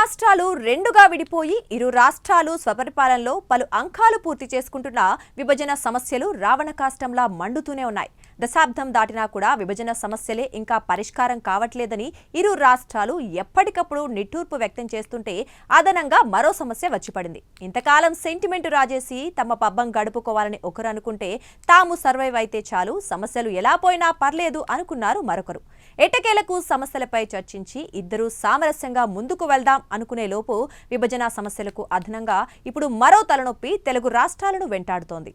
రాష్ట్రాలు రెండుగా విడిపోయి ఇరు రాష్ట్రాలు స్వపరిపాలనలో పలు అంకాలు పూర్తి చేసుకుంటున్న విభజన సమస్యలు రావణ కాష్టంలా మండుతూనే ఉన్నాయి. దశాబ్దం దాటినా కూడా విభజన సమస్యలే ఇంకా పరిష్కారం కావట్లేదని ఇరు రాష్ట్రాలు ఎప్పటికప్పుడు నిట్టూర్పు వ్యక్తం చేస్తుంటే అదనంగా మరో సమస్య వచ్చిపడింది. ఇంతకాలం సెంటిమెంట్ రాజేసి తమ పబ్బం గడుపుకోవాలని ఒకరు అనుకుంటే తాము సర్వైవ్ అయితే చాలు, సమస్యలు ఎలా పోయినా పర్లేదు అనుకున్నారు మరొకరు. ఎట్టకేలకు సమస్యలపై చర్చించి ఇద్దరూ సామరస్యంగా ముందుకు వెళ్దాం అనుకునే లోపు విభజన సమస్యలకు అదనంగా ఇప్పుడు మరో తలనొప్పి తెలుగు రాష్ట్రాలను వెంటాడుతోంది.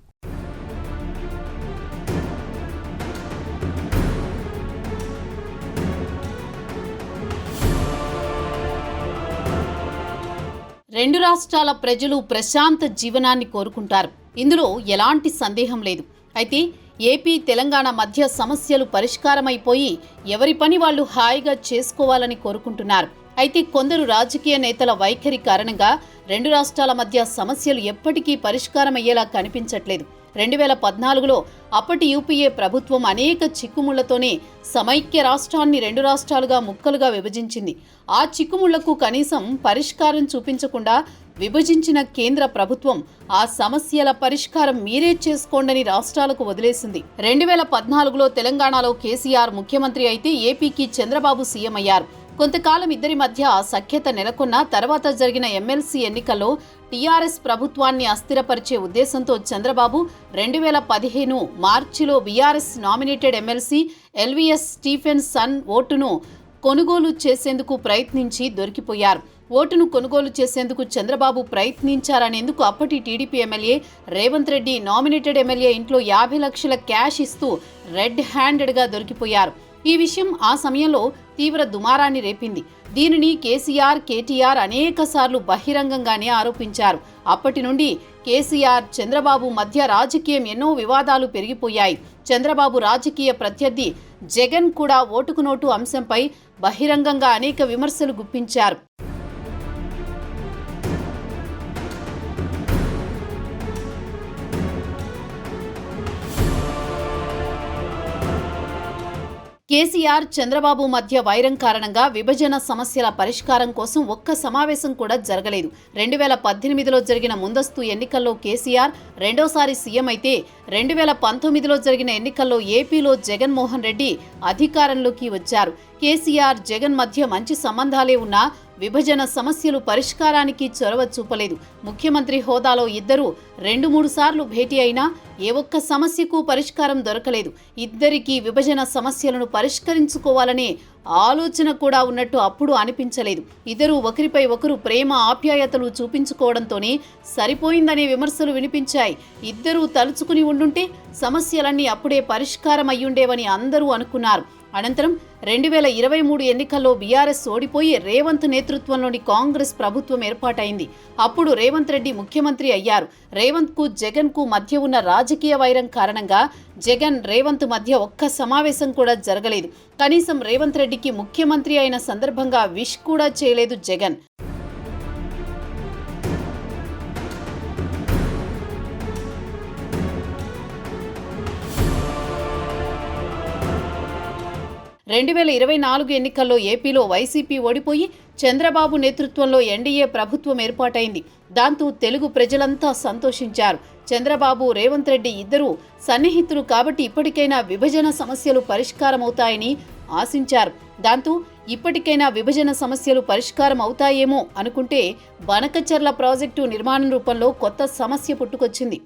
రెండు రాష్ట్రాల ప్రజలు ప్రశాంత జీవనాన్ని కోరుకుంటారు. ఇందులో ఎలాంటి సందేహం లేదు. అయితే ఏపీ తెలంగాణ మధ్య సమస్యలు పరిష్కారమైపోయి ఎవరి పని వాళ్ళు హాయిగా చేసుకోవాలని కోరుకుంటున్నారు. అయితే కొందరు రాజకీయ నేతల వైఖరి కారణంగా రెండు రాష్ట్రాల మధ్య సమస్యలు ఎప్పటికీ పరిష్కారమయ్యేలా కనిపించట్లేదు. 2014లో అప్పటి యూపీఏ ప్రభుత్వం అనేక చిక్కుముళ్లతోనే సమైక్య రాష్ట్రాన్ని రెండు రాష్ట్రాలుగా ముక్కలుగా విభజించింది. ఆ చిక్కుముళ్లకు కనీసం పరిష్కారం చూపించకుండా విభజించిన కేంద్ర ప్రభుత్వం ఆ సమస్యల పరిష్కారం మీరే చేసుకోండని రాష్ట్రాలకు వదిలేసింది. 2014లో తెలంగాణలో కేసీఆర్ ముఖ్యమంత్రి అయితే ఏపీకి చంద్రబాబు సీఎం అయ్యారు. కొంతకాలం ఇద్దరి మధ్య సఖ్యత నెలకొన్న తర్వాత జరిగిన ఎమ్మెల్సీ ఎన్నికల్లో టీఆర్ఎస్ ప్రభుత్వాన్ని అస్థిరపరిచే ఉద్దేశంతో చంద్రబాబు 2015 మార్చిలో BRS nominated MLC Elvis Stephenson ఓటును కొనుగోలు చేసేందుకు ప్రయత్నించి దొరికిపోయారు. ఓటును కొనుగోలు చేసేందుకు చంద్రబాబు ప్రయత్నించారనేందుకు అప్పటి TDP MLA Revanth Reddy nominated MLA ఇంట్లో 50 లక్షల క్యాష్ ఇస్తూ రెడ్ హ్యాండెడ్గా దొరికిపోయారు. ఈ విషయం ఆ సమయంలో తీవ్ర దుమారాన్ని రేపింది. దీనిని కేసీఆర్, కేటీఆర్ అనేకసార్లు బహిరంగంగానే ఆరోపించారు. అప్పటి నుండి కేసీఆర్, చంద్రబాబు మధ్య రాజకీయం ఎన్నో వివాదాలు పెరిగిపోయాయి. చంద్రబాబు రాజకీయ ప్రత్యర్థి జగన్ కూడా ఓటుకు నోటు అంశంపై బహిరంగంగా అనేక విమర్శలు గుప్పించారు. కేసీఆర్, చంద్రబాబు మధ్య వైరం కారణంగా విభజన సమస్యల పరిష్కారం కోసం ఒక్క సమావేశం కూడా జరగలేదు. 2018లో జరిగిన ముందస్తు ఎన్నికల్లో కేసీఆర్ రెండోసారి సీఎం అయితే 2019లో జరిగిన ఎన్నికల్లో ఏపీలో జగన్మోహన్ రెడ్డి అధికారంలోకి వచ్చారు. కేసీఆర్, జగన్ మధ్య మంచి సంబంధాలే ఉన్నా విభజన సమస్యలు పరిష్కారానికి చొరవ చూపలేదు. ముఖ్యమంత్రి హోదాలో ఇద్దరూ 2-3 సార్లు భేటీ అయినా ఏ ఒక్క సమస్యకు పరిష్కారం దొరకలేదు. ఇద్దరికీ విభజన సమస్యలను పరిష్కరించుకోవాలనే ఆలోచన కూడా ఉన్నట్టు అప్పుడు అనిపించలేదు. ఇద్దరూ ఒకరిపై ఒకరు ప్రేమ ఆప్యాయతలు చూపించుకోవడంతోనే సరిపోయిందనే విమర్శలు వినిపించాయి. ఇద్దరూ తలుచుకుని ఉండుంటే సమస్యలన్నీ అప్పుడే పరిష్కారం అయ్యుండేవని అందరూ అనుకున్నారు. అనంతరం 2023 ఎన్నికల్లో బీఆర్ఎస్ ఓడిపోయి రేవంత్ నేతృత్వంలోని కాంగ్రెస్ ప్రభుత్వం ఏర్పాటైంది. అప్పుడు రేవంత్ రెడ్డి ముఖ్యమంత్రి అయ్యారు. రేవంత్కు, జగన్కు మధ్య ఉన్న రాజకీయ వైరం కారణంగా జగన్, రేవంత్ మధ్య ఒక్క సమావేశం కూడా జరగలేదు. కనీసం రేవంత్ రెడ్డికి ముఖ్యమంత్రి అయిన సందర్భంగా విష్ కూడా చేయలేదు జగన్. రెండు 2024 ఎన్నికల్లో ఏపీలో వైసీపీ ఓడిపోయి చంద్రబాబు నేతృత్వంలో ఎన్డీఏ ప్రభుత్వం ఏర్పాటైంది. దాంతో తెలుగు ప్రజలంతా సంతోషించారు. చంద్రబాబు, రేవంత్ రెడ్డి ఇద్దరూ సన్నిహితులు కాబట్టి ఇప్పటికైనా విభజన సమస్యలు పరిష్కారమవుతాయని ఆశించారు. దాంతో ఇప్పటికైనా విభజన సమస్యలు పరిష్కారం అవుతాయేమో అనుకుంటే బనకచర్ల ప్రాజెక్టు నిర్మాణం రూపంలో కొత్త సమస్య పుట్టుకొచ్చింది.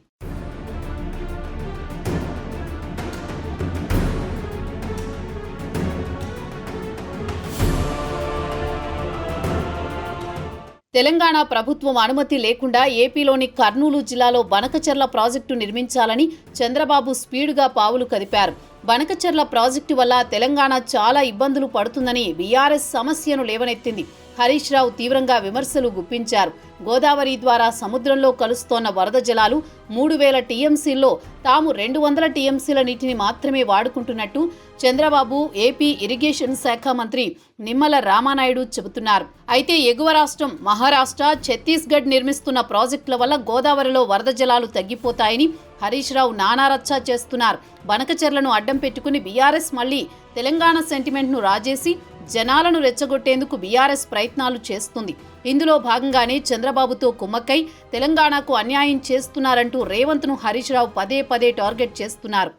తెలంగాణ ప్రభుత్వం అనుమతి లేకుండా ఏపీలోని కర్నూలు జిల్లాలో బనకచర్ల ప్రాజెక్టు నిర్మించాలని చంద్రబాబు స్పీడ్గా పావులు కదిపారు. బనకచర్ల ప్రాజెక్టు వల్ల తెలంగాణ చాలా ఇబ్బందులు పడుతుందని బీఆర్ఎస్ సమస్యను లేవనెత్తింది. హరీష్ రావు తీవ్రంగా విమర్శలు గుప్పించారు. గోదావరి ద్వారా సముద్రంలో కలుస్తోన్న వరద జలాలు 3000 టీఎంసీల్లో తాము 200 టీఎంసీల నీటిని మాత్రమే వాడుకుంటున్నట్టు చంద్రబాబు, ఏపీ ఇరిగేషన్ శాఖ మంత్రి నిమ్మల రామానాయుడు చెబుతున్నారు. అయితే ఎగువ రాష్ట్రం మహారాష్ట్ర, ఛత్తీస్గఢ్ నిర్మిస్తున్న ప్రాజెక్టుల వల్ల గోదావరిలో వరద జలాలు తగ్గిపోతాయని హరీష్ రావు నానారచ్చా చేస్తున్నారు. బనకచర్లను అడ్డం పెట్టుకుని బీఆర్ఎస్ మళ్లీ తెలంగాణ సెంటిమెంట్ను రాజేసి జనాలను రెచ్చగొట్టేందుకు బీఆర్ఎస్ ప్రయత్నాలు చేస్తుంది. ఇందులో భాగంగానే చంద్రబాబుతో కుమ్మక్కై తెలంగాణకు అన్యాయం చేస్తున్నారంటూ రేవంత్ను హరీష్ రావు పదే పదే టార్గెట్ చేస్తున్నారు.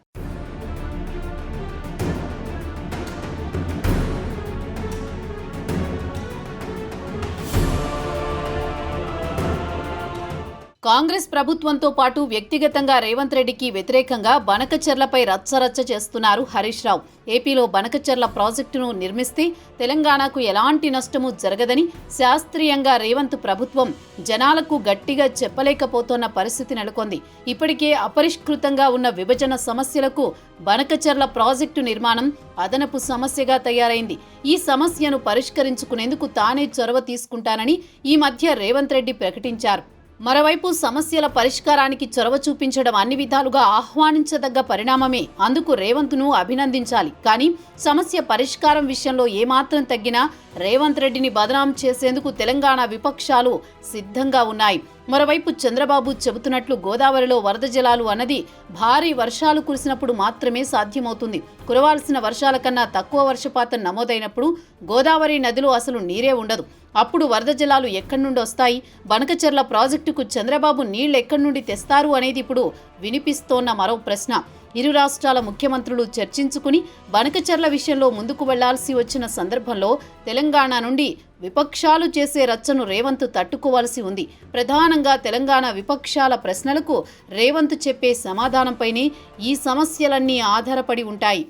కాంగ్రెస్ ప్రభుత్వంతో పాటు వ్యక్తిగతంగా రేవంత్ రెడ్డికి వ్యతిరేకంగా బనకచెర్లపై రచ్చరచ్చ చేస్తున్నారు హరీష్ రావు. ఏపీలో బనకచెర్ల ప్రాజెక్టును నిర్మిస్తే తెలంగాణకు ఎలాంటి నష్టమూ జరగదని శాస్త్రీయంగా రేవంత్ ప్రభుత్వం జనాలకు గట్టిగా చెప్పలేకపోతున్న పరిస్థితి నెలకొంది. ఇప్పటికే అపరిష్కృతంగా ఉన్న విభజన సమస్యలకు బనకచెర్ల ప్రాజెక్టు నిర్మాణం అదనపు సమస్యగా తయారైంది. ఈ సమస్యను పరిష్కరించుకునేందుకు తానే చొరవ తీసుకుంటానని ఈ మధ్య రేవంత్ రెడ్డి ప్రకటించారు. మరోవైపు సమస్యల పరిష్కారానికి చొరవ చూపించడం అన్ని విధాలుగా ఆహ్వానించదగ్గ పరిణామమే. అందుకు రేవంత్ను అభినందించాలి. కానీ సమస్య పరిష్కారం విషయంలో ఏమాత్రం తగ్గినా రేవంత్ రెడ్డిని బదనాం చేసేందుకు తెలంగాణ విపక్షాలు సిద్ధంగా ఉన్నాయి. మరోవైపు చంద్రబాబు చెబుతున్నట్లు గోదావరిలో వరద జలాలు అన్నది భారీ వర్షాలు కురిసినప్పుడు మాత్రమే సాధ్యమవుతుంది. కురవాల్సిన వర్షాల కన్నా తక్కువ వర్షపాతం నమోదైనప్పుడు గోదావరి నదిలో అసలు నీరే ఉండదు. అప్పుడు వరద జలాలు ఎక్కడి నుండి వస్తాయి? బనకచెర్ల ప్రాజెక్టుకు చంద్రబాబు నీళ్లు ఎక్కడి నుండి తెస్తారు అనేది ఇప్పుడు వినిపిస్తోన్న మరో ప్రశ్న. ఇరు రాష్ట్రాల ముఖ్యమంత్రులు చర్చించుకుని బనకచెర్ల విషయంలో ముందుకు వెళ్లాల్సి వచ్చిన సందర్భంలో తెలంగాణ నుండి విపక్షాలు చేసే రచ్చను రేవంత్ తట్టుకోవాల్సి ఉంది. ప్రధానంగా తెలంగాణ విపక్షాల ప్రశ్నలకు రేవంత్ చెప్పే సమాధానంపైనే ఈ సమస్యలన్నీ ఆధారపడి ఉంటాయి.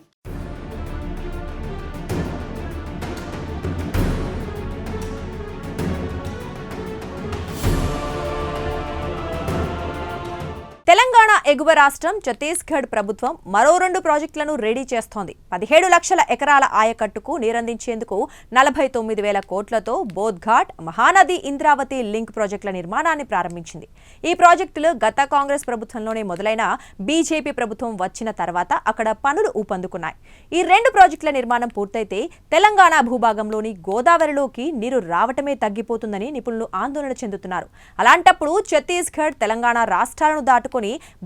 తెలంగాణ ఎగువ రాష్ట్రం ఛత్తీస్గఢ్ ప్రభుత్వం మరో 2 ప్రాజెక్టులను రెడీ చేస్తోంది. 17 లక్షల ఎకరాల ఆయకట్టుకు నీరందించేందుకు 49,000 కోట్లతో బోధ్ఘాట్, మహానది, ఇంద్రావతి లింక్ ప్రాజెక్టుల నిర్మాణాన్ని ప్రారంభించింది. ఈ ప్రాజెక్టులు గత కాంగ్రెస్ ప్రభుత్వంలోనే మొదలైన బీజేపీ ప్రభుత్వం వచ్చిన తర్వాత అక్కడ పనులు ఊపందుకున్నాయి. ఈ 2 ప్రాజెక్టుల నిర్మాణం పూర్తయితే తెలంగాణ భూభాగంలోని గోదావరిలోకి నీరు రావటమే తగ్గిపోతుందని నిపుణులు ఆందోళన చెందుతున్నారు. అలాంటప్పుడు ఛత్తీస్గఢ్, తెలంగాణ రాష్ట్రాలను దాటుకుని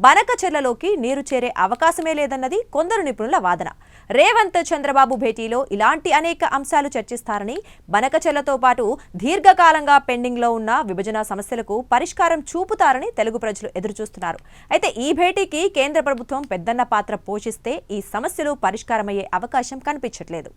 బనకచెర్లలోకి నీరు చేరే అవకాశమే లేదన్నది కొందరు నిపుణుల వాదన. రేవంత్, చంద్రబాబు భేటీలో ఇలాంటి అనేక అంశాలు చర్చిస్తారని, బనకచెర్లతో పాటు దీర్ఘకాలంగా పెండింగ్లో ఉన్న విభజన సమస్యలకు పరిష్కారం చూపుతారని తెలుగు ప్రజలు ఎదురుచూస్తున్నారు. అయితే ఈ భేటీకి కేంద్ర ప్రభుత్వం పెద్దన్న పాత్ర పోషిస్తే ఈ సమస్యలు పరిష్కారమయ్యే అవకాశం కనిపించట్లేదు.